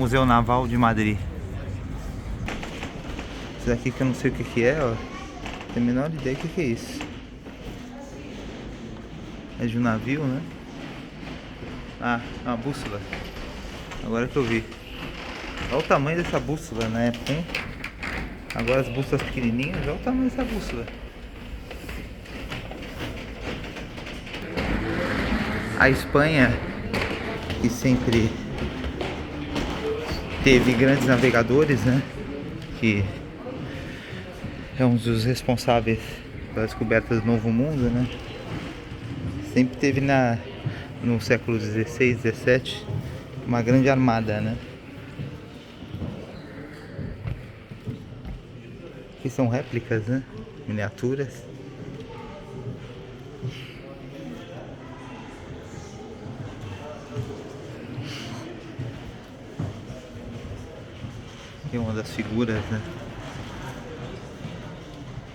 Museu Naval de Madrid. Isso daqui que eu não sei o que que é, ó. Tenho a menor ideia do que é isso. É de um navio, né? Ah, uma bússola. Agora que eu vi. Olha o tamanho dessa bússola na época, hein? Agora as bússolas pequenininhas, olha o tamanho dessa bússola. A Espanha, que sempre teve grandes navegadores, né? Que é um dos responsáveis pela descoberta do Novo Mundo, né? Sempre teve no século XVI, XVII, uma grande armada, né? Que são réplicas, né? Miniaturas. Que é uma das figuras, né?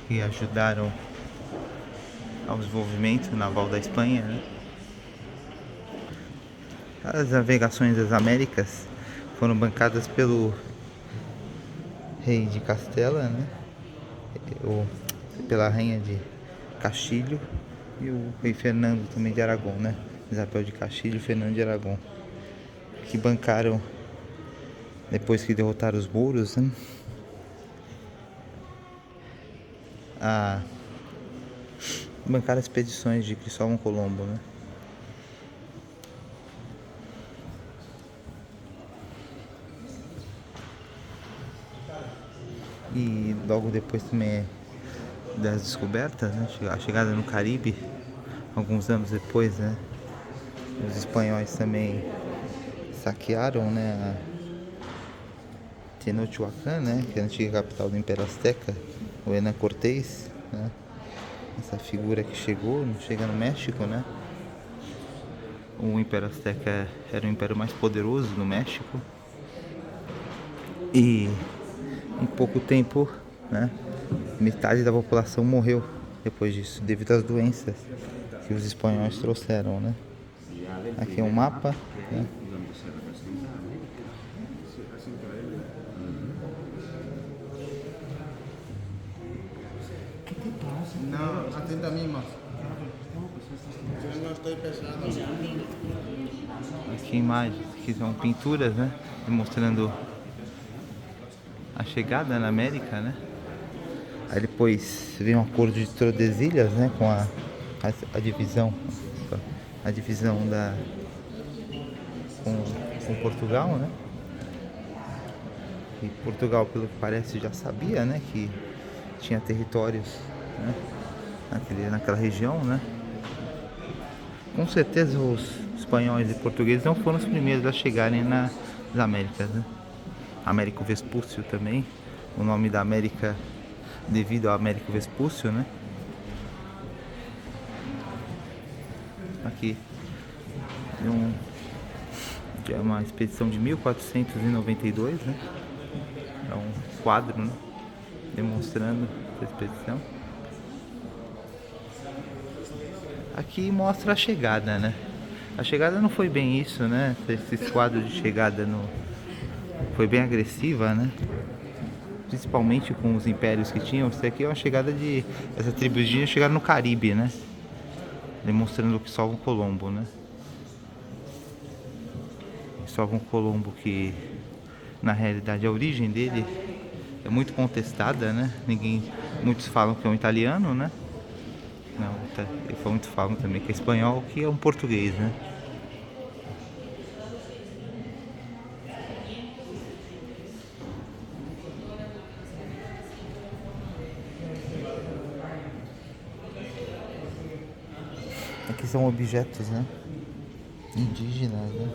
Que ajudaram ao desenvolvimento naval da Espanha, né? As navegações das Américas foram bancadas pelo rei de Castela, né? Ou pela rainha de Castilho e o rei Fernando também de Aragão, né? Isabel de Castilho e Fernando de Aragão, que bancaram, depois que derrotaram os mouros, né? Bancaram expedições de Cristóvão Colombo, né? E logo depois também das descobertas, né? A chegada no Caribe, alguns anos depois, né? Os espanhóis também saquearam, né? A Tenochtitlan, né? Que é a antiga capital do Império Azteca, o Hernán Cortés, né? Essa figura que chega no México, né? O Império Azteca era o império mais poderoso no México. E em pouco tempo, né, metade da população morreu depois disso, devido às doenças que os espanhóis trouxeram, né? Aqui é um mapa, né? No, atenta a mí más. Yo no estoy pesado. Aqui imagens que são pinturas, né, demonstrando a chegada na América, né? Aí depois vem um acordo de Tordesilhas, né, com a divisão com Portugal, né? E Portugal, pelo que parece, já sabia, né, que tinha territórios, né, naquela região, né? Com certeza os espanhóis e portugueses não foram os primeiros a chegarem nas Américas, né? Américo Vespúcio também, o nome da América devido ao Américo Vespúcio, né? Aqui é uma expedição de 1492, né? É um quadro, né, demonstrando essa expedição. Aqui mostra a chegada, né? A chegada não foi bem isso, né? Esse quadro de chegada foi bem agressiva, né? Principalmente com os impérios que tinham. Isso aqui é uma chegada de... Essa tribo indígena chegaram no Caribe, né? Demonstrando o Cristóvão Colombo, né? Cristóvão Colombo, que na realidade a origem dele é muito contestada, né? Muitos falam que é um italiano, né? Não, muitos falam também que é espanhol, que é um português, né? Aqui são objetos, né, indígenas, né?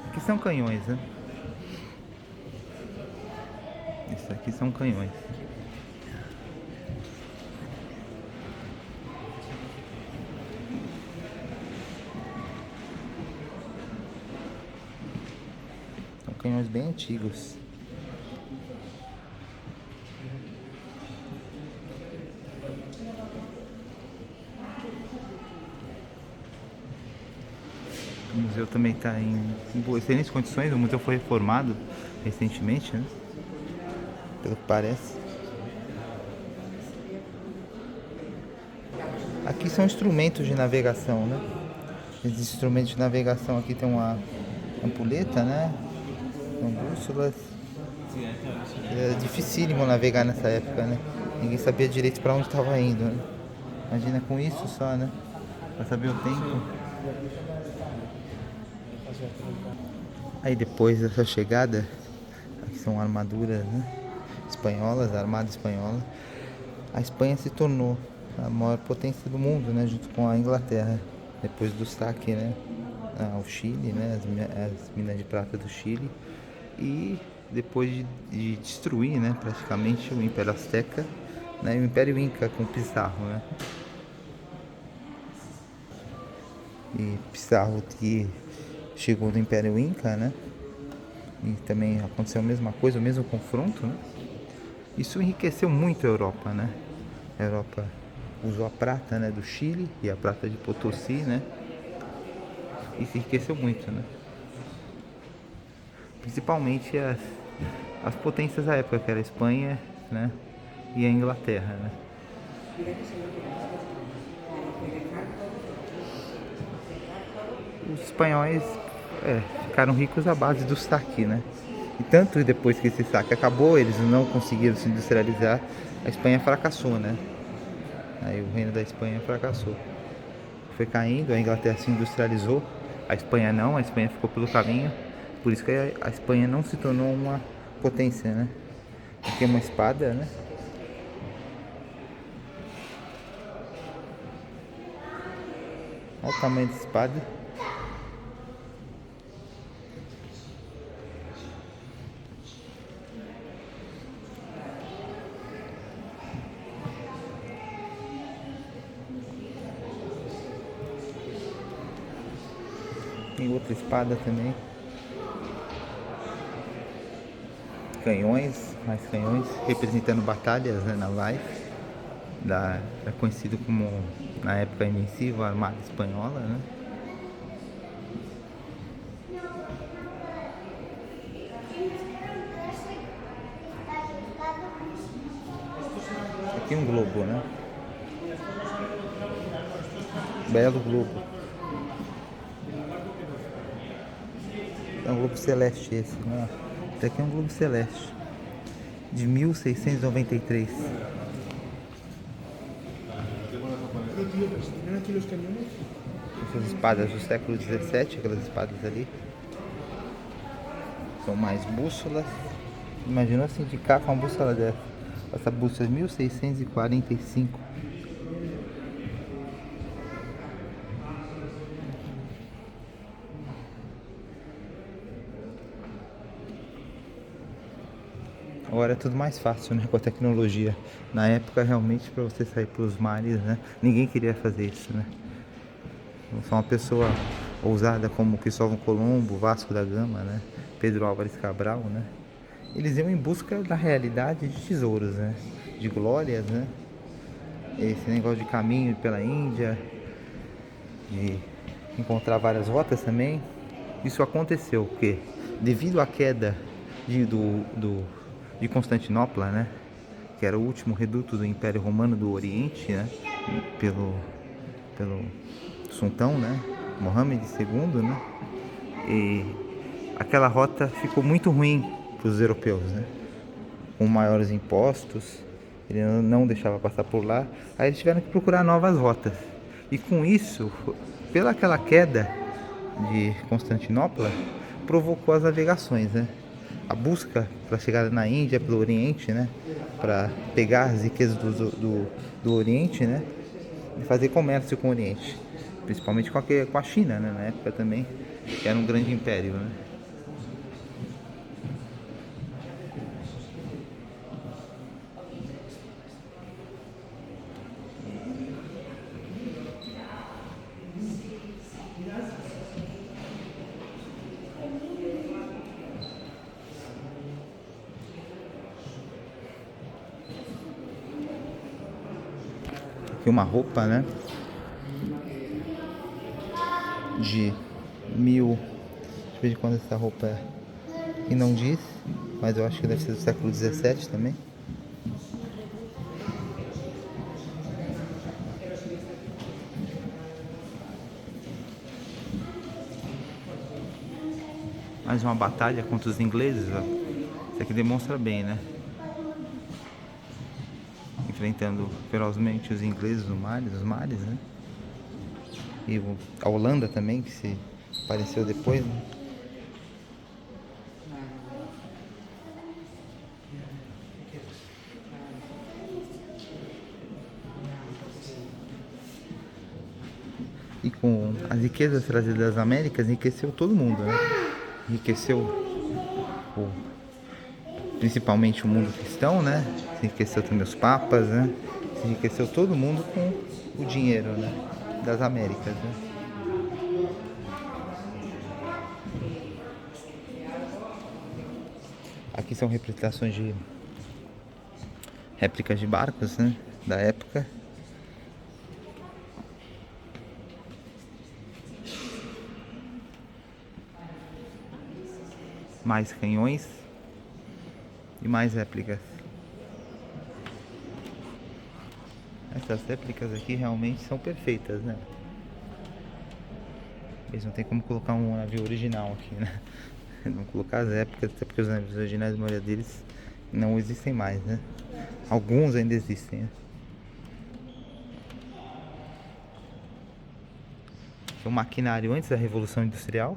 Aqui são canhões, né? Isso aqui são canhões. São canhões bem antigos. O museu também está em excelentes condições. O museu foi reformado recentemente, né? Pelo que parece. Aqui são instrumentos de navegação, né? Esses instrumentos de navegação aqui tem uma ampulheta, né? Com bússolas. É dificílimo navegar nessa época, né? Ninguém sabia direito para onde estava indo, né? Imagina com isso só, né? Para saber o tempo. Aí depois dessa chegada, aqui são armaduras, né? Espanholas, armada espanhola. A Espanha se tornou a maior potência do mundo, né? Junto com a Inglaterra. Depois do saque, né? Ao Chile, né? As minas de prata do Chile. E depois de destruir, né? Praticamente o Império Azteca, né? E o Império Inca com Pizarro, né? E Pizarro que chegou no Império Inca, né? E também aconteceu a mesma coisa, o mesmo confronto, né? Isso enriqueceu muito a Europa, né? A Europa usou a prata, né, do Chile e a prata de Potosí, né? E se enriqueceu muito, né? Principalmente as potências da época, que era a Espanha, né? E a Inglaterra, né? Os espanhóis ficaram ricos à base do saque, né? E tanto depois que esse saque acabou, eles não conseguiram se industrializar, a Espanha fracassou, né? Aí o reino da Espanha fracassou. Foi caindo, a Inglaterra se industrializou, a Espanha não, a Espanha ficou pelo caminho. Por isso que a Espanha não se tornou uma potência, né? Aqui é uma espada, né? Olha o tamanho da espada. Tem outra espada também. Canhões, mais canhões, representando batalhas, né, navais. É conhecido como, na época, Invencível, a Armada Espanhola, né? Aqui um globo, né? Belo globo. É um globo celeste esse, né? Esse aqui é um globo celeste. De 1693. Essas espadas do século XVII, aquelas espadas ali. São mais bússolas. Imagina se indicar com uma bússola dessa. Essa bússola é 1645. Agora é tudo mais fácil, né, com a tecnologia. Na época, realmente, para você sair pelos mares, né, ninguém queria fazer isso, né. Só uma pessoa ousada como Cristóvão Colombo, Vasco da Gama, né, Pedro Álvares Cabral, né, eles iam em busca da realidade de tesouros, né, de glórias, né. Esse negócio de caminho pela Índia, de encontrar várias rotas também. Isso aconteceu porque, devido à queda de Constantinopla, né, que era o último reduto do Império Romano do Oriente, né, pelo sultão, né, Mohammed II, né, e aquela rota ficou muito ruim para os europeus, né, com maiores impostos, ele não deixava passar por lá, aí eles tiveram que procurar novas rotas, e com isso, pela aquela queda de Constantinopla, provocou as navegações, né, a busca para a chegada na Índia, pelo Oriente, né, para pegar as riquezas do Oriente, né, e fazer comércio com o Oriente, principalmente com a China, né, na época também, que era um grande império, né. Aqui uma roupa, né? De 1000. Deixa eu ver de quando essa roupa é. E não diz, mas eu acho que deve ser do século 17 também. Mais uma batalha contra os ingleses, ó. Isso aqui demonstra bem, né? Enfrentando ferozmente os ingleses nos mares, né? E a Holanda também, que se apareceu depois, né? E com as riquezas trazidas das Américas, enriqueceu todo mundo, né? Enriqueceu principalmente o mundo cristão, né? Se enriqueceu também os papas, né? Se enriqueceu todo mundo com o dinheiro, né? Das Américas, né? Aqui são representações de réplicas de barcos, né? Da época. Mais canhões e mais réplicas. Essas réplicas aqui realmente são perfeitas, né? Eles não tem como colocar um navio original aqui, né? Não colocar as réplicas, até porque os navios originais, a maioria deles, não existem mais, né? Alguns ainda existem, né? Aqui é um maquinário antes da Revolução Industrial.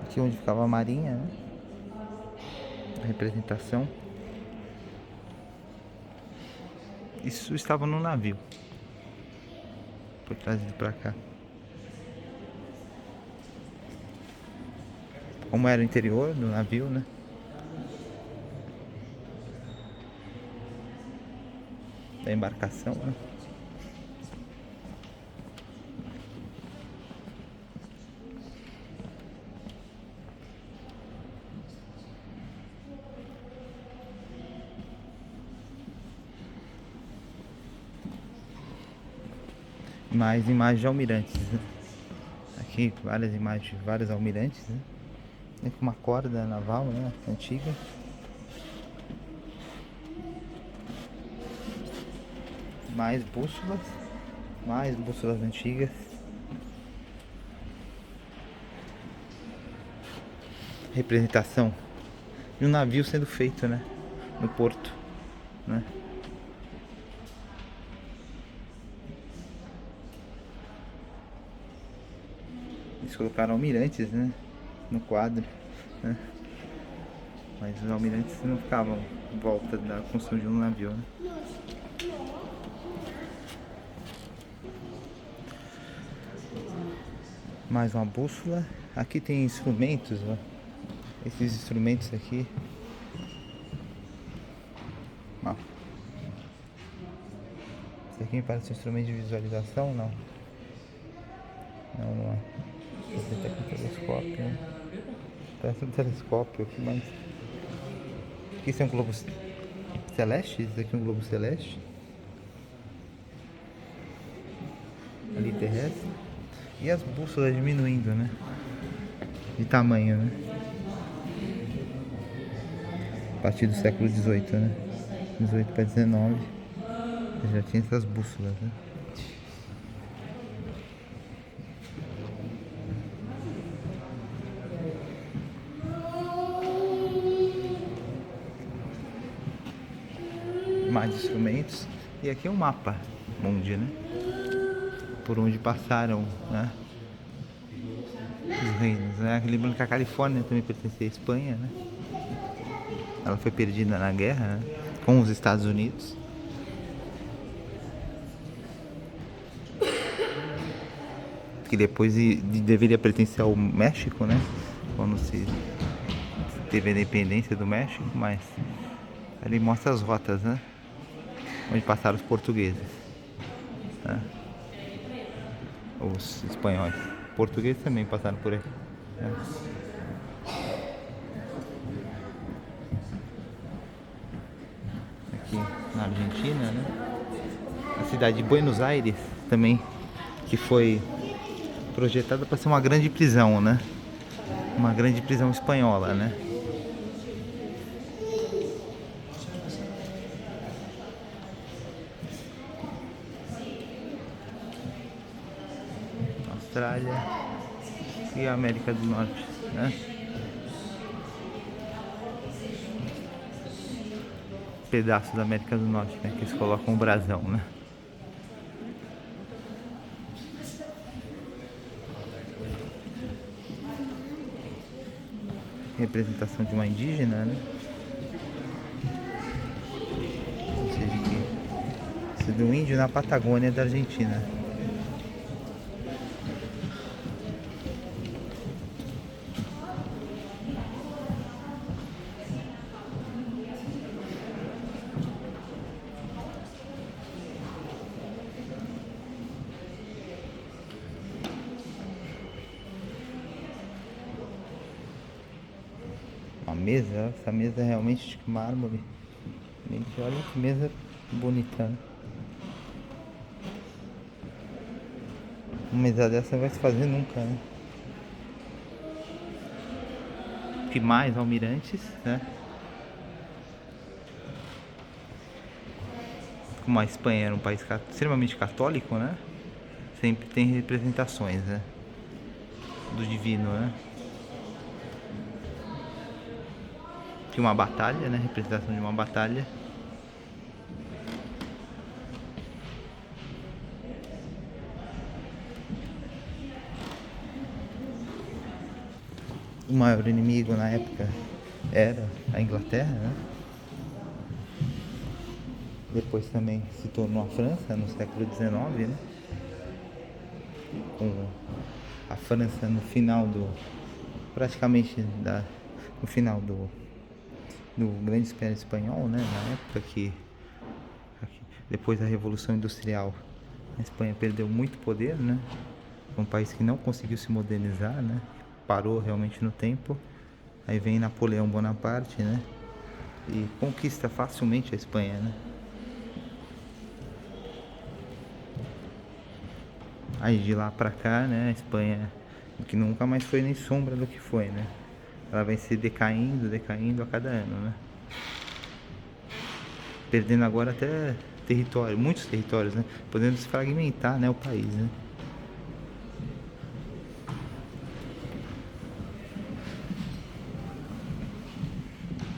Aqui onde ficava a marinha, né? A representação. Isso estava no navio. Foi trazido para cá. Como era o interior do navio, né? Da embarcação, né? Mais imagens de almirantes, né? Aqui várias imagens de vários almirantes, né? Tem uma corda naval, né? Antiga. Mais bússolas antigas. Representação de um navio sendo feito, né? No porto, né? Eles colocaram almirantes, né? No quadro, né? Mas os almirantes não ficavam em volta da construção de um navio, né? Mais uma bússola. Aqui tem instrumentos, ó. Esses instrumentos aqui. Ó. Esse aqui me parece um instrumento de visualização, não? Não é. Esse aqui é um telescópio, né? Parece um telescópio aqui, mas... Isso é um globo celeste? Esse aqui é um globo celeste. Ali terrestre. E as bússolas diminuindo, né? De tamanho, né? A partir do século XVIII, né? 18 para 19. Já tinha essas bússolas, né? Mais instrumentos. E aqui é um mapa mundi, né? Por onde passaram, né? Os reinos, né? Lembrando que a Califórnia também pertencia à Espanha, né? Ela foi perdida na guerra, né? Com os Estados Unidos. Que depois deveria pertencer ao México, né? Quando se teve a independência do México, mas Ali mostra as rotas, né? Onde passaram os portugueses, né? Os espanhóis. Portugueses também passaram por aí, né? Aqui na Argentina, né? A cidade de Buenos Aires também, que foi projetada para ser uma grande prisão, né? Uma grande prisão espanhola, né? Austrália e a América do Norte, né? Pedaço da América do Norte, né? Que eles colocam o brasão, né? Representação de uma indígena, né? Ou seja, que isso de um índio na Patagônia da Argentina. Uma mesa, essa mesa é realmente de mármore. Gente, olha que mesa bonita, né? Uma mesa dessa não vai se fazer nunca, né? Que mais almirantes, né? Como a Espanha era um país extremamente católico, né? Sempre tem representações, né? Do divino, né? De uma batalha, né? Representação de uma batalha. O maior inimigo na época era a Inglaterra, né? Depois também se tornou a França no século XIX, né? Com a França no final do... praticamente no final do Grande Império Espanhol, né? Na época que depois da Revolução Industrial a Espanha perdeu muito poder, né? Um país que não conseguiu se modernizar, né? Parou realmente no tempo. Aí vem Napoleão Bonaparte, né? E conquista facilmente a Espanha, né? Aí de lá pra cá, né? A Espanha, que nunca mais foi nem sombra do que foi, né? Ela vai se decaindo a cada ano, né? Perdendo agora até território, muitos territórios, né? Podendo se fragmentar, né? O país, né?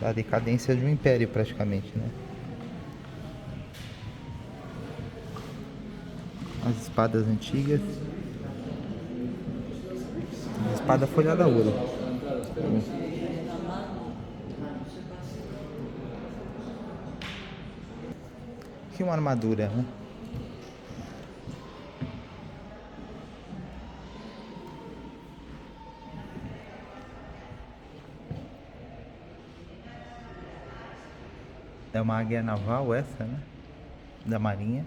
A decadência de um império praticamente, né? As espadas antigas. A espada folhada a ouro. Que uma armadura, né? É uma águia naval essa, né? Da marinha.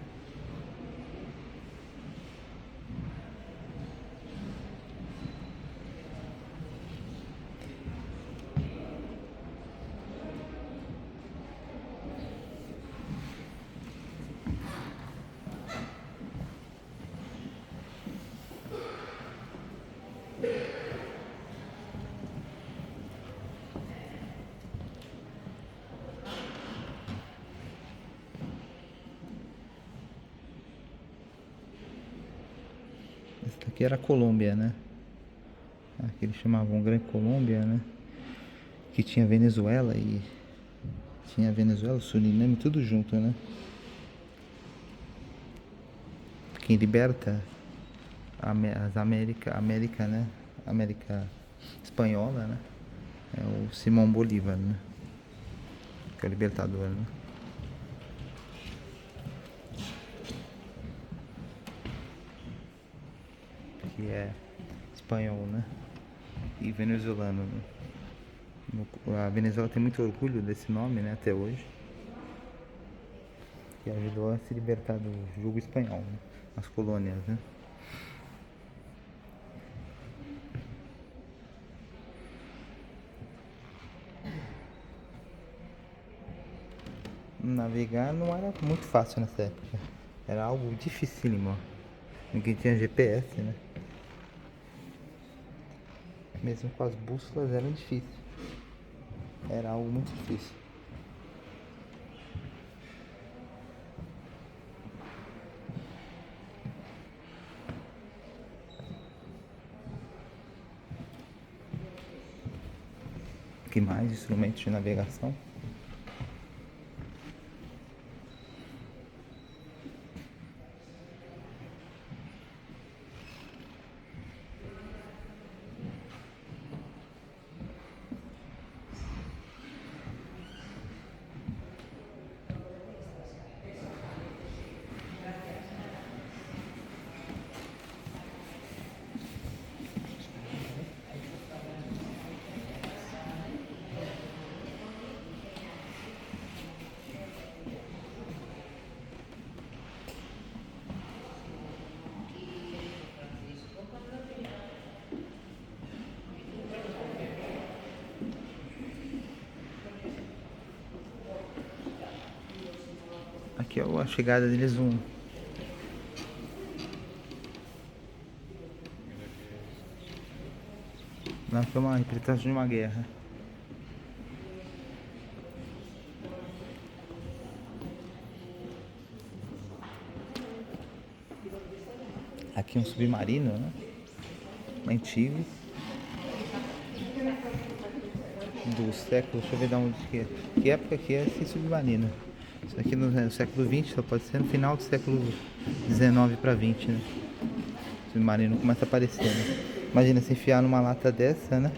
Essa daqui era a Colômbia, né? Que eles chamavam Grande Colômbia, né? Que tinha Venezuela e... tinha Venezuela, Suriname, tudo junto, né? Quem liberta as América, né? América Espanhola, né? É o Simão Bolívar, né? Que é o libertador, né? Que é espanhol, né? E venezuelano, né? A Venezuela tem muito orgulho desse nome, né? Até hoje. que ajudou a se libertar do jugo espanhol, né? As colônias, né? Navegar não era muito fácil nessa época. Era algo dificílimo. Ninguém tinha GPS, né? Mesmo com as bússolas era difícil. Era algo muito difícil. Que mais instrumentos de navegação? Aqui é a chegada deles Lá foi uma representação de uma guerra. Aqui um submarino, né? Antigo. Do século, deixa eu ver de onde que é. Que época que é esse submarino? Isso aqui no século XX, só pode ser no final do século XIX para XX, né? O submarino começa a aparecer, né? Imagina se enfiar numa lata dessa, né?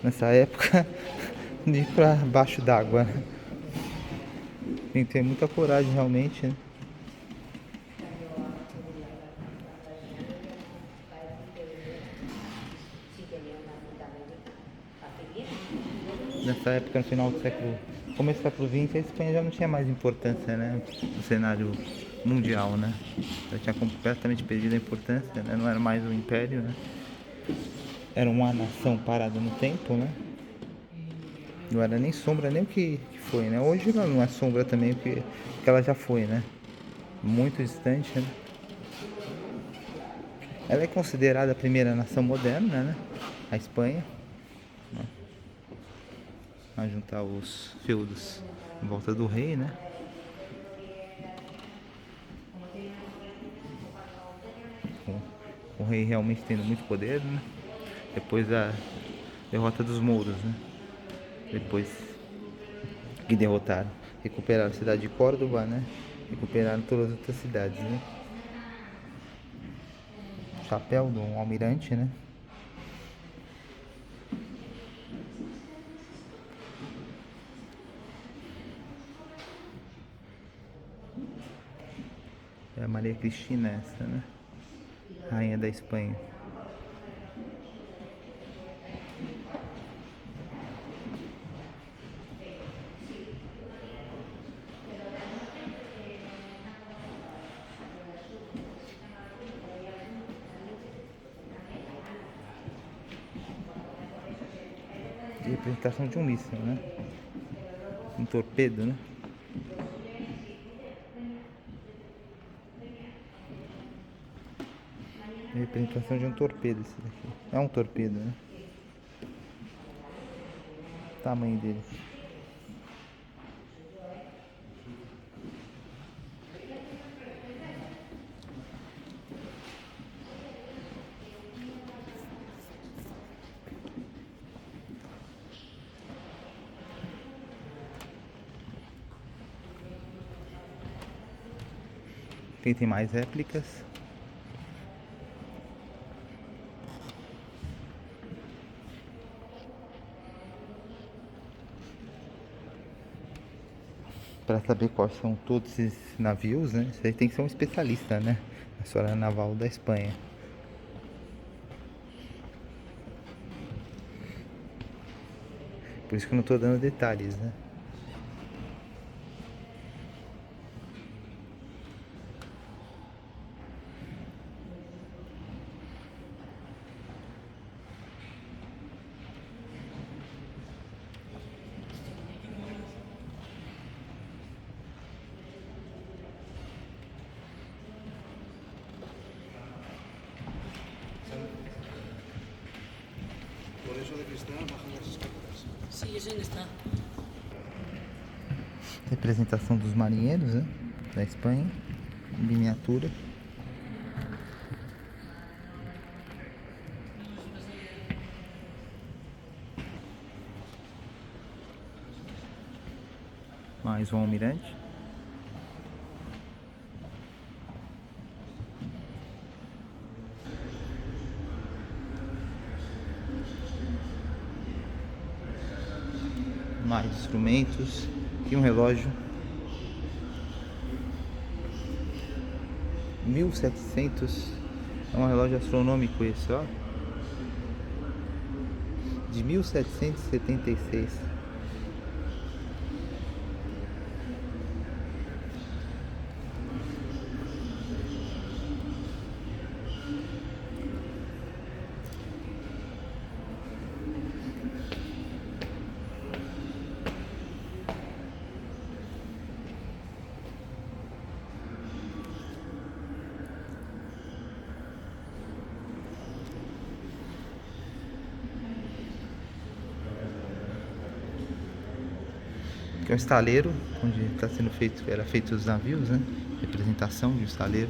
Nessa época, de ir pra baixo d'água. Tem que ter muita coragem realmente, né? Nessa época, no final do século, começo do século XX, a Espanha já não tinha mais importância, né, no cenário mundial, né? Já tinha completamente perdido a importância, né? Não era mais um império, né? Era uma nação parada no tempo, né? Não era nem sombra, nem o que foi, né? Hoje ela não é sombra também, porque ela já foi, né? Muito distante, né? Ela é considerada a primeira nação moderna, né? A Espanha. A juntar os feudos em volta do rei, né? Com o rei realmente tendo muito poder, né? Depois da derrota dos mouros, né? Depois que derrotaram, recuperaram a cidade de Córdoba, né? Recuperaram todas as outras cidades, né? Chapéu de um almirante, né? É a Maria Cristina essa, né? Rainha da Espanha. Representação de um míssil, né? Um torpedo, né? Representação de um torpedo esse daqui. É um torpedo, né? O tamanho dele. Quem tem mais réplicas? Para saber quais são todos esses navios, né? Você tem que ser um especialista, né? Na história naval da Espanha. Por isso que eu não tô dando detalhes, né? Sí, eso ainda está. Representação dos marinheiros, né? Da Espanha, em miniatura. Mais um almirante. Mais instrumentos. E um relógio. 1700. É um relógio astronômico esse, ó. De 1776. Que é um estaleiro, onde era feito os navios, né? Representação de um estaleiro.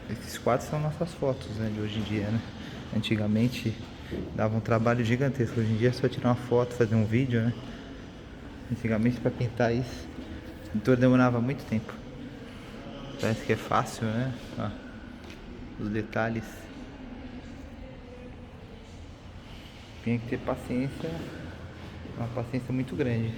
Esses quadros são nossas fotos, né, de hoje em dia, né? Antigamente dava um trabalho gigantesco, hoje em dia é só tirar uma foto, fazer um vídeo, né? Antigamente para pintar isso, o pintor demorava muito tempo. Parece que é fácil, né? Ó, os detalhes. Tinha que ter paciência, uma paciência muito grande.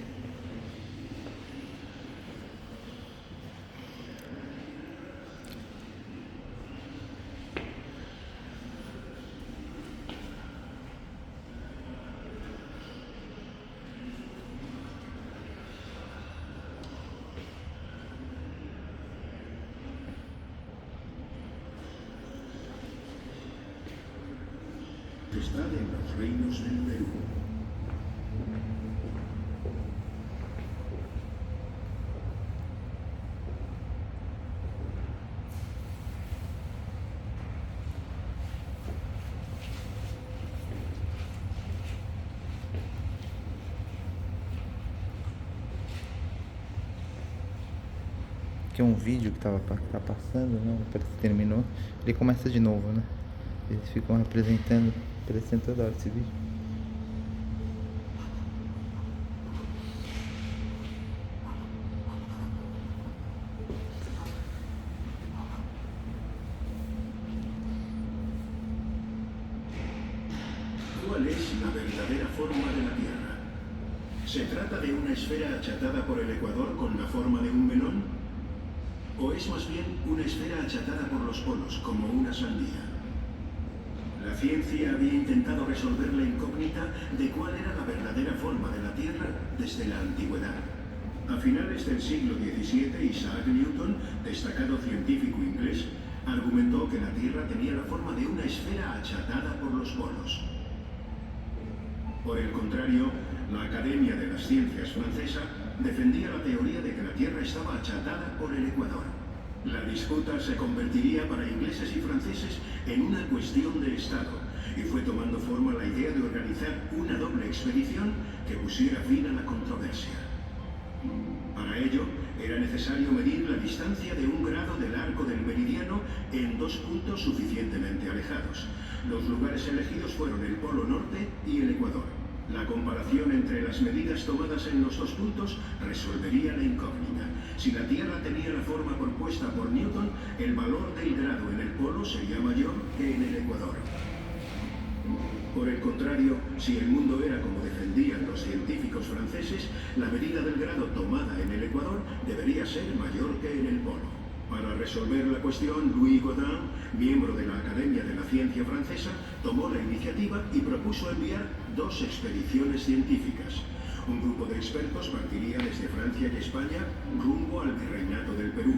Está en los reinos del Perú. Aqui é um vídeo que tá passando, né? Parece que terminou. Ele começa de novo, né? Eles ficam representando toda hora esse vídeo. ¿Cuál es la verdadera forma de la Tierra? ¿Se trata de una esfera achatada por el ecuador con la forma de un melón? ¿O es más bien una esfera achatada por los polos como una sandía? La ciencia había intentado resolver la incógnita de cuál era la verdadera forma de la Tierra desde la antigüedad. A finales del siglo XVII, Isaac Newton, destacado científico inglés, argumentó que la Tierra tenía la forma de una esfera achatada por los polos. Por el contrario, la Academia de las Ciencias francesa defendía la teoría de que la Tierra estaba achatada por el ecuador. La disputa se convertiría para ingleses y franceses en una cuestión de Estado, y fue tomando forma la idea de organizar una doble expedición que pusiera fin a la controversia. Para ello, era necesario medir la distancia de 1 grado del arco del meridiano en 2 puntos suficientemente alejados. Los lugares elegidos fueron el Polo Norte y el Ecuador. La comparación entre las medidas tomadas en los 2 puntos resolvería la incógnita. Si la Tierra tenía la forma propuesta por Newton, el valor del grado en el polo sería mayor que en el Ecuador. Por el contrario, si el mundo era como defendían los científicos franceses, la medida del grado tomada en el Ecuador debería ser mayor que en el polo. Para resolver la cuestión, Louis Gaudin, miembro de la Academia de la Ciencia Francesa, tomó la iniciativa y propuso enviar 2 expediciones científicas. Un grupo de expertos partiría desde Francia y España rumbo al Virreinato del Perú.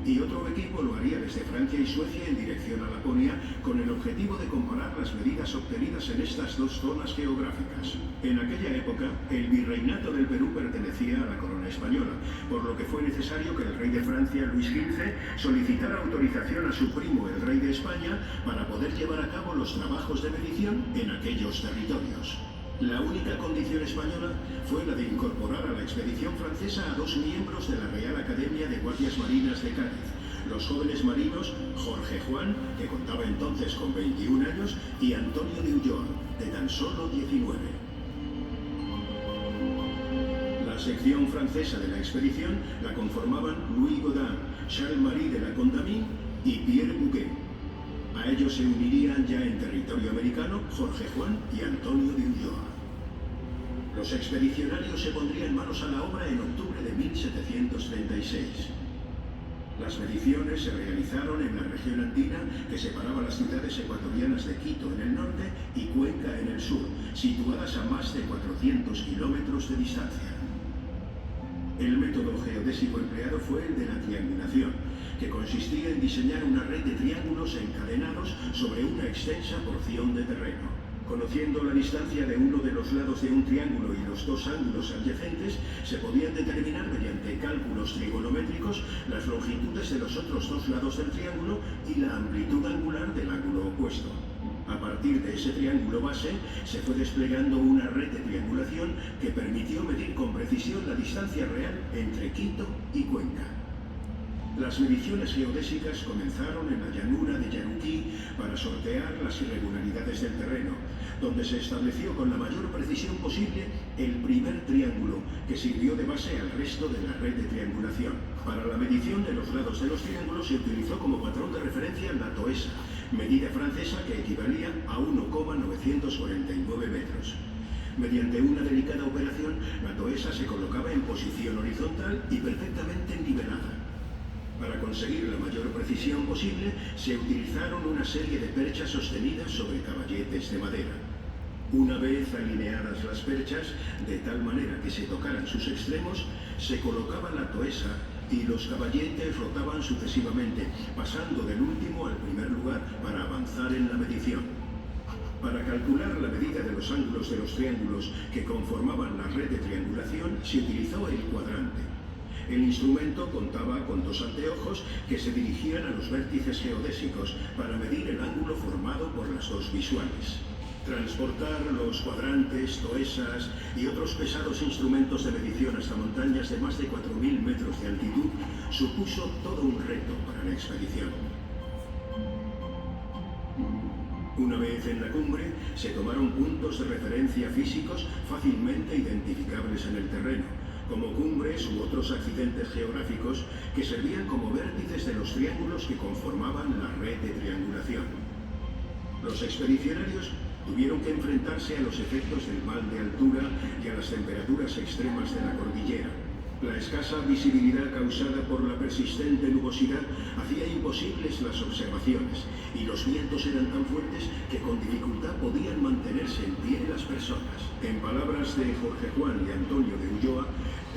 y otro equipo lo haría desde Francia y Suecia en dirección a Laponia con el objetivo de comparar las medidas obtenidas en estas dos zonas geográficas. En aquella época, el virreinato del Perú pertenecía a la corona española, por lo que fue necesario que el rey de Francia, Luis XV, solicitara autorización a su primo, el rey de España, para poder llevar a cabo los trabajos de medición en aquellos territorios. La única condición española fue la de incorporar a la expedición francesa a dos miembros de la Real Academia de Guardias Marinas de Cádiz, los jóvenes marinos Jorge Juan, que contaba entonces con 21 años, y Antonio de Ulloa, de tan solo 19. La sección francesa de la expedición la conformaban Louis Gaudin, Charles-Marie de la Condamine y Pierre Bouquet. A ellos se unirían ya en territorio americano Jorge Juan y Antonio de Ulloa. Los expedicionarios se pondrían manos a la obra en octubre de 1736. Las mediciones se realizaron en la región andina que separaba las ciudades ecuatorianas de Quito en el norte y Cuenca en el sur, situadas a más de 400 kilómetros de distancia. El método geodésico empleado fue el de la triangulación, que consistía en diseñar una red de triángulos encadenados sobre una extensa porción de terreno. Conociendo la distancia de uno de los lados de un triángulo y los dos ángulos adyacentes, se podían determinar mediante cálculos trigonométricos las longitudes de los otros dos lados del triángulo y la amplitud angular del ángulo opuesto. A partir de ese triángulo base, se fue desplegando una red de triangulación que permitió medir con precisión la distancia real entre Quito y Cuenca. Las mediciones geodésicas comenzaron en la llanura de Yaruquí para sortear las irregularidades del terreno, donde se estableció con la mayor precisión posible el primer triángulo, que sirvió de base al resto de la red de triangulación. Para la medición de los lados de los triángulos se utilizó como patrón de referencia la toesa, medida francesa que equivalía a 1,949 metros. Mediante una delicada operación, la toesa se colocaba en posición horizontal y perfectamente nivelada. Para conseguir la mayor precisión posible, se utilizaron una serie de perchas sostenidas sobre caballetes de madera. Una vez alineadas las perchas, de tal manera que se tocaran sus extremos, se colocaba la toesa y los caballetes rotaban sucesivamente, pasando del último al primer lugar para avanzar en la medición. Para calcular la medida de los ángulos de los triángulos que conformaban la red de triangulación, se utilizó el cuadrante. El instrumento contaba con dos anteojos que se dirigían a los vértices geodésicos para medir el ángulo formado por las dos visuales. Transportar los cuadrantes, toesas y otros pesados instrumentos de medición hasta montañas de más de 4.000 metros de altitud supuso todo un reto para la expedición. Una vez en la cumbre, se tomaron puntos de referencia físicos fácilmente identificables en el terreno, como cumbres u otros accidentes geográficos que servían como vértices de los triángulos que conformaban la red de triangulación. Los expedicionarios tuvieron que enfrentarse a los efectos del mal de altura y a las temperaturas extremas de la cordillera. La escasa visibilidad causada por la persistente nubosidad hacía imposibles las observaciones y los vientos eran tan fuertes que con dificultad podían mantenerse en pie las personas. En palabras de Jorge Juan y Antonio de Ulloa,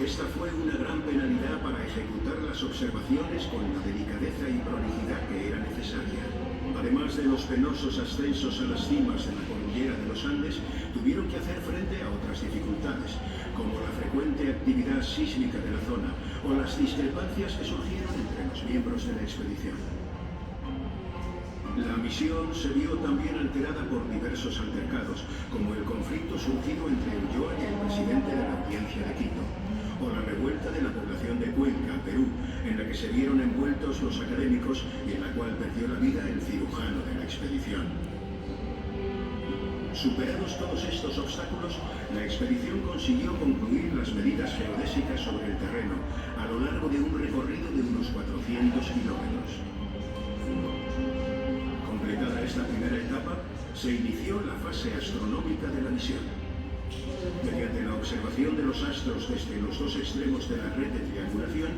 esta fue una gran penalidad para ejecutar las observaciones con la delicadeza y prolijidad que era necesaria. Además de los penosos ascensos a las cimas de la cordillera de los Andes, tuvieron que hacer frente a otras dificultades, como la frecuente actividad sísmica de la zona o las discrepancias que surgieron entre los miembros de la expedición. La misión se vio también alterada por diversos altercados, como el conflicto surgido entre Ulloa y el presidente de la Audiencia de Quito, o la revuelta de la población de Cuenca, Perú, en la que se vieron envueltos los académicos y en la cual perdió la vida el cirujano de la expedición. Superados todos estos obstáculos, la expedición consiguió concluir las medidas geodésicas sobre el terreno a lo largo de un recorrido de unos 400 kilómetros. Completada esta primera etapa, se inició la fase astronómica de la misión. Mediante la observación de los astros desde los dos extremos de la red de triangulación,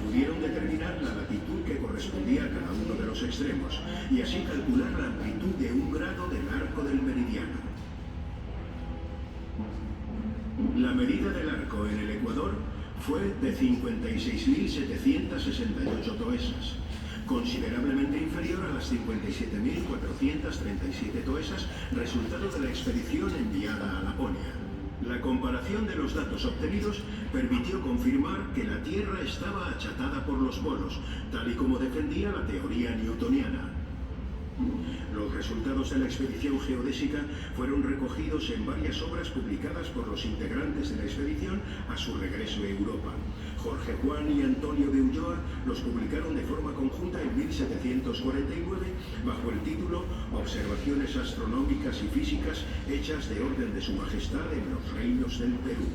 pudieron determinar la latitud que correspondía a cada uno de los extremos y así calcular la amplitud de un grado del arco del meridiano. La medida del arco en el ecuador fue de 56.768 toesas, considerablemente inferior a las 57.437 toesas, resultado de la expedición enviada a Laponia. La comparación de los datos obtenidos permitió confirmar que la Tierra estaba achatada por los polos, tal y como defendía la teoría newtoniana. Los resultados de la expedición geodésica fueron recogidos en varias obras publicadas por los integrantes de la expedición a su regreso a Europa. Jorge Juan y Antonio de Ulloa los publicaron de forma conjunta en 1749 bajo el título Observaciones astronómicas y físicas hechas de orden de su majestad en los reinos del Perú.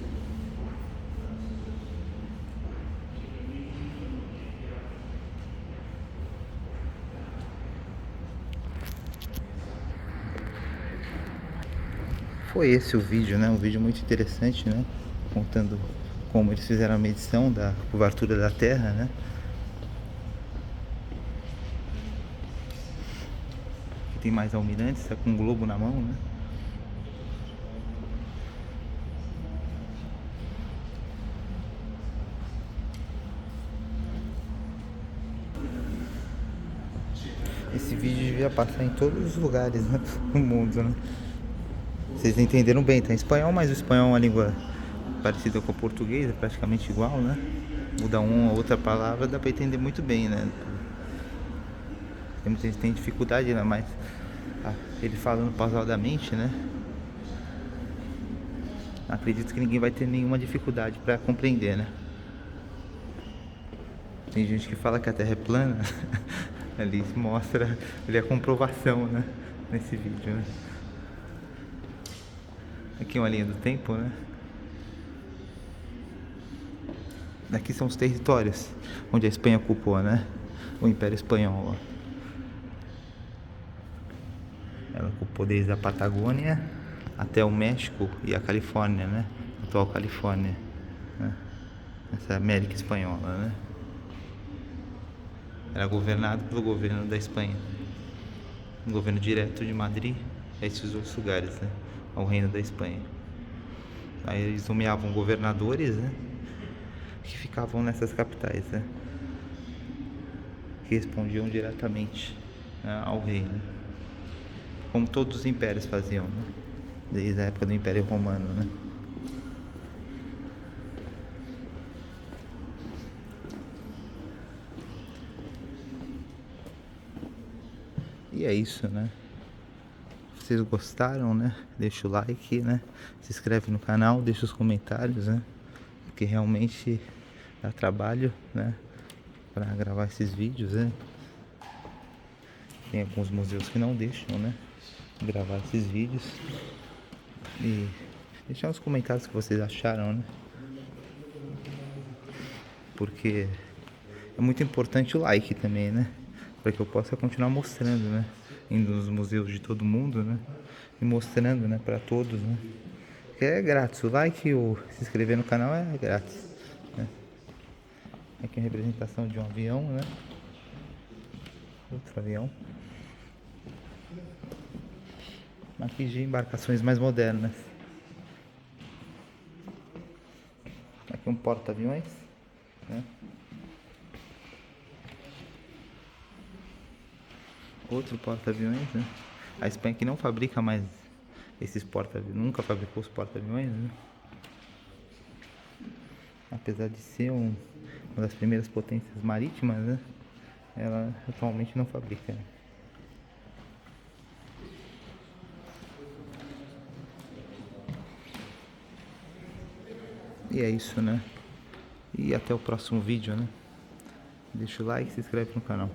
Foi esse o vídeo, né? Um vídeo muito interessante, né? Contando como eles fizeram a medição da curvatura da Terra, né? Aqui tem mais almirantes, tá com um globo na mão, né? Esse vídeo devia passar em todos os lugares, né? Do mundo, né? Vocês entenderam bem, tá em espanhol, mas o espanhol é uma língua parecida com o português, é praticamente igual, né? Muda uma ou outra palavra, dá pra entender muito bem, né? Tem muita gente que tem dificuldade, né? Mas ele falando pausadamente, né? Acredito que ninguém vai ter nenhuma dificuldade pra compreender, né? Tem gente que fala que a Terra é plana, ali mostra a comprovação, né? Nesse vídeo, né? Aqui uma linha do tempo, né? Aqui são os territórios onde a Espanha ocupou, né? O Império Espanhol, ó. Ela ocupou desde a Patagônia até o México e a Califórnia, né? A atual Califórnia, né? Essa é a América Espanhola, né? Era governado pelo governo da Espanha. O governo direto de Madrid, esses outros lugares, né? Ao reino da Espanha. Aí eles nomeavam governadores, né? Que ficavam nessas capitais, né? Que respondiam diretamente, né, ao reino. Como todos os impérios faziam, né? Desde a época do Império Romano, né? E é isso, né? Se vocês gostaram, né? Deixa o like, né? Se inscreve no canal, deixa os comentários, né? Porque realmente dá trabalho, né? Pra gravar esses vídeos, né? Tem alguns museus que não deixam, né? Gravar esses vídeos. E deixar nos comentários o que vocês acharam, né? Porque é muito importante o like também, né? Para que eu possa continuar mostrando, né? Indo nos museus de todo mundo, né? E mostrando, né? Para todos, né? Porque é grátis. O like e o se inscrever no canal é grátis, né? Aqui a representação de um avião, né? Outro avião. Aqui de embarcações mais modernas. Aqui um porta-aviões, né? Outro porta-aviões, né? A Espanha que não fabrica mais esses porta-aviões, nunca fabricou os porta-aviões, né? Apesar de ser uma das primeiras potências marítimas, né? Ela atualmente não fabrica, né? E é isso, né? E até o próximo vídeo, né? Deixa o like e se inscreve no canal.